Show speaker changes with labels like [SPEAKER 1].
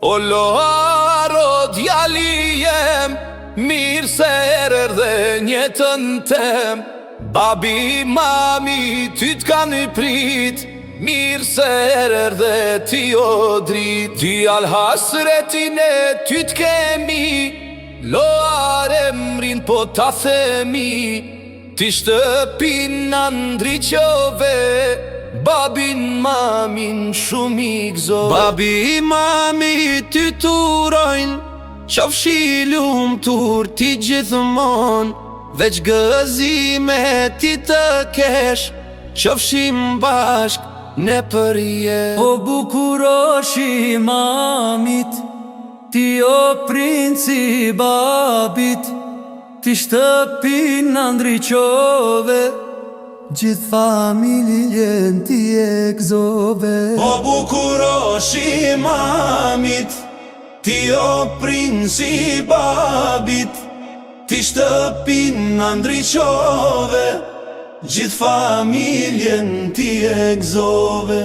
[SPEAKER 1] O loharo djali jem, mirë se erdhe njetën tem. Babi, mami, ty t'kanë prit, mirë se erdhe ti o drit. Ti al hasretin e ty t'kemi, lohare mrin po ta themi. Ti shtëpin në ndriqove, babin, mamin shumë i gëzove. Babi, mami, ty t'urojnë, qofshi lumtur ti gjithmon. Veç gëzime ti të kesh, qofshim bashk ne për jetë.
[SPEAKER 2] O bukuroshi mamit, ti o princi babit, ti shtëpin në ndriqove, gjithë familjen ti e gëzove.
[SPEAKER 1] O bukuroshi mamit, ti o princi babit, ti shtëpin në ndriqove, gjithë familjen ti e gëzove.